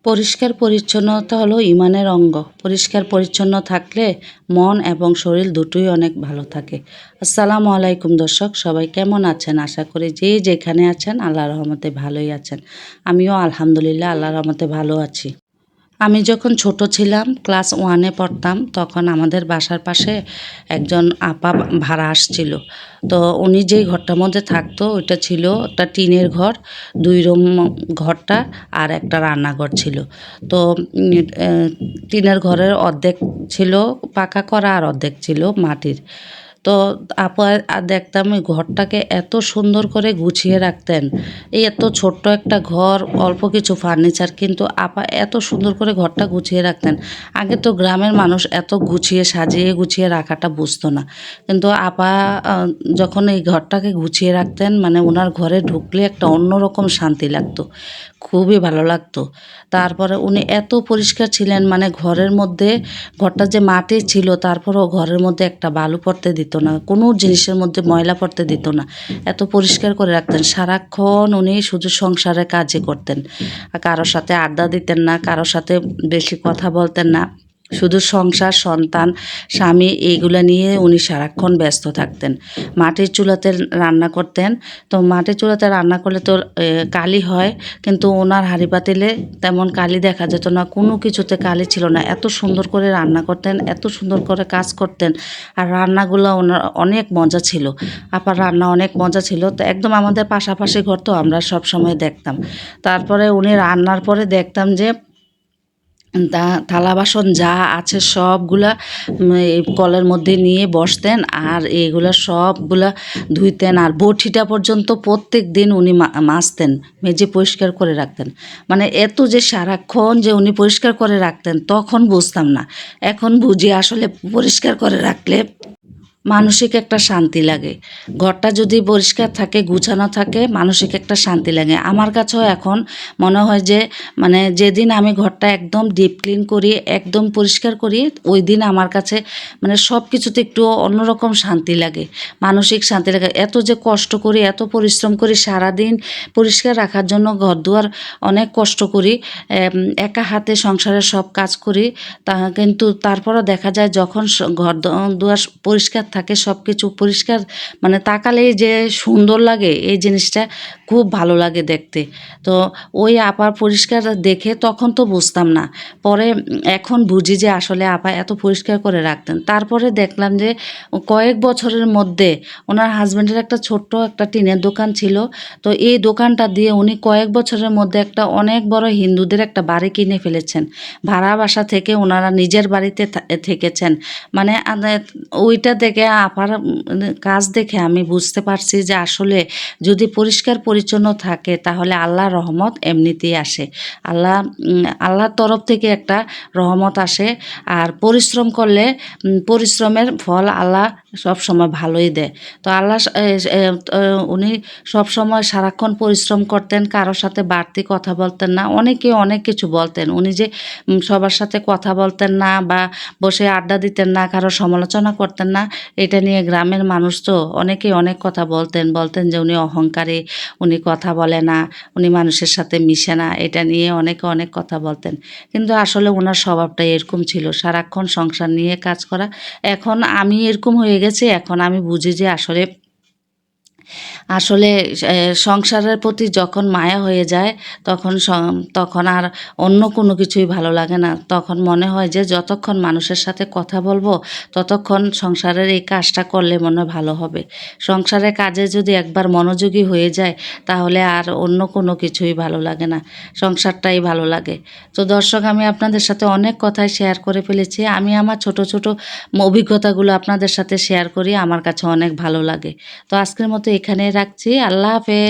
পরিষ্কার পরিচ্ছন্নতা হলো ইমানের অঙ্গ। পরিষ্কার পরিচ্ছন্ন থাকলে মন এবং শরীর দুটোই অনেক ভালো থাকে। আসসালামু আলাইকুম দর্শক, সবাই কেমন আছেন? আশা করি যে যেখানে আছেন আল্লাহর রহমতে ভালোই আছেন। আমিও আলহামদুলিল্লাহ আল্লাহর রহমতে ভালো আছি। আমি যখন ছোট ছিলাম, ক্লাস 1-এ পড়তাম, তখন আমাদের বাসার পাশে একজন আপা ভাড়া আসছিল। তো উনি যেই ঘরটার মধ্যে থাকতো ওইটা ছিল একটা টিনের ঘর, 2 রুম ঘরটা, আর একটা রান্নাঘর ছিল। তো টিনের ঘরের অর্ধেক ছিল পাকা করা আর অর্ধেক ছিল মাটির। তো আপা দেখতাম ওই ঘরটাকে এত সুন্দর করে গুছিয়ে রাখতেন। এই এত ছোট্ট একটা ঘর, অল্প কিছু ফার্নিচার, কিন্তু আপা এত সুন্দর করে ঘরটা গুছিয়ে রাখতেন। আগে তো গ্রামের মানুষ এত গুছিয়ে সাজিয়ে গুছিয়ে রাখাটা বুঝতো না। কিন্তু আপা যখন এই ঘরটাকে গুছিয়ে রাখতেন, মানে ওনার ঘরে ঢুকলে একটা অন্যরকম শান্তি লাগতো। খুবই ভালো লাগতো। তারপরে উনি এত পরিষ্কার ছিলেন, মানে ঘরের মধ্যে, ঘরটা যে মাটির ছিল তারপরেও ঘরের মধ্যে একটা বালু পড়তে দিত না, কোনো জিনিসের মধ্যে ময়লা পড়তে দিত না। এত পরিষ্কার করে রাখতেন। সারাক্ষণ উনি শুধু সংসারের কাজই করতেন। কারো সাথে আড্ডা দিতেন না, কারো সাথে বেশি কথা বলতেন না। শুধু সংসার, সন্তান, স্বামী এইগুলো নিয়ে উনি সারাক্ষণ ব্যস্ত থাকতেন। মাটির চুলাতে রান্না করতেন। তো মাটির চুলাতে রান্না করলে তো কালি হয়, কিন্তু ওনার হাঁড়ি পাতিলে তেমন কালি দেখা যেত না, কোনো কিছুতে কালি ছিল না। এত সুন্দর করে রান্না করতেন, এত সুন্দর করে কাজ করতেন। আর রান্নাগুলো ওনার অনেক মজা ছিল। আপার রান্না অনেক মজা ছিল। তো একদম আমাদের পাশাপাশি ঘর, তো আমরা সব সময় দেখতাম। তারপরে উনি রান্নার পরে দেখতাম যে থালা বাসন যা আছে সবগুলা এই কলের মধ্যে নিয়ে বসতেন, আর এইগুলা সবগুলা ধুইতেন। আর বটিটা পর্যন্ত প্রত্যেক দিন উনি মাজতেন, মেজে পরিষ্কার করে রাখতেন। মানে এত যে সারাক্ষণ যে উনি পরিষ্কার করে রাখতেন তখন বুঝতাম না। এখন বুঝি আসলে পরিষ্কার করে রাখলে মানসিক একটা শান্তি লাগে। ঘরটা যদি পরিষ্কার থাকে, গুছানো থাকে, মানসিক একটা শান্তি লাগে। আমার কাছেও এখন মনে হয় যে, মানে যেদিন আমি ঘরটা একদম ডিপ ক্লিন করি, একদম পরিষ্কার করি, ওই দিন আমার কাছে মানে সব কিছুতে একটু অন্যরকম শান্তি লাগে, মানসিক শান্তি লাগে। এত যে কষ্ট করি, এত পরিশ্রম করি সারাদিন পরিষ্কার রাখার জন্য, ঘরদুয়ার অনেক কষ্ট করি, একা হাতে সংসারের সব কাজ করি। কিন্তু তারপরও দেখা যায় যখন ঘরদুয়ার পরিষ্কার থাকে, সব কিছু পরিষ্কার, মানে তাকালেই যে সুন্দর লাগে, এই জিনিসটা খুব ভালো লাগে দেখতে। তো ওই আপার পরিষ্কার দেখে তখন তো বুঝতাম না, পরে এখন বুঝি যে আসলে আপা এত পরিষ্কার করে রাখতেন। তারপরে দেখলাম যে কয়েক বছরের মধ্যে ওনার হাজব্যান্ডের একটা ছোট্ট একটা টিনের দোকান ছিল। তো এই দোকানটা দিয়ে উনি কয়েক বছরের মধ্যে একটা অনেক বড় হিন্দুদের একটা বাড়ি কিনে ফেলেছেন। ভাড়া বাসা থেকে ওনারা নিজের বাড়িতে থেকেছেন। মানে ওইটা দেখে আপার কাজ দেখে আমি বুঝতে পারছি যে আসলে যদি পরিষ্কার পরিচ্ছন্ন থাকে তাহলে আল্লাহর রহমত এমনিতেই আসে। আল্লাহর তরফ থেকে একটা রহমত আসে। আর পরিশ্রম করলে পরিশ্রমের ফল আল্লাহ সবসময় ভালোই দেয়। তো আল্লাহ উনি সবসময় সারাক্ষণ পরিশ্রম করতেন, কারোর সাথে বাড়তি কথা বলতেন না। অনেকে অনেক কিছু বলতেন, উনি যে সবার সাথে কথা বলতেন না বা বসে আড্ডা দিতেন না, কারো সমালোচনা করতেন না। এটা নিয়ে গ্রামের মানুষ তো অনেকেই অনেক কথা বলতেন যে উনি অহংকারী, উনি কথা বলে না, উনি মানুষের সাথে মিশে না, এটা নিয়ে অনেকে অনেক কথা বলতেন। কিন্তু আসলে ওনার স্বভাবটা এরকম ছিল, সারাক্ষণ সংসার নিয়ে কাজ করা। এখন আমি এরকম হয়ে গেছি, এখন আমি বুঝি যে আসলে আসলে সংসারের প্রতি যখন মায়া হয়ে যায় তখন তখন আর অন্য কোনো কিছুই ভালো লাগে না। তখন মনে হয় যে যতক্ষণ মানুষের সাথে কথা বলবো ততক্ষণ সংসারের এই কাজটা করলে মনে হয় ভালো হবে। সংসারের কাজে যদি একবার মনোযোগী হয়ে যায় তাহলে আর অন্য কোনো কিছুই ভালো লাগে না, সংসারটাই ভালো লাগে। তো দর্শক, আমি আপনাদের সাথে অনেক কথাই শেয়ার করে ফেলেছি। আমি আমার ছোট ছোট অভিজ্ঞতাগুলো আপনাদের সাথে শেয়ার করি, আমার কাছে অনেক ভালো লাগে। তো আজকের মতো এখানেই রাখছি। আল্লাহ হাফেজ।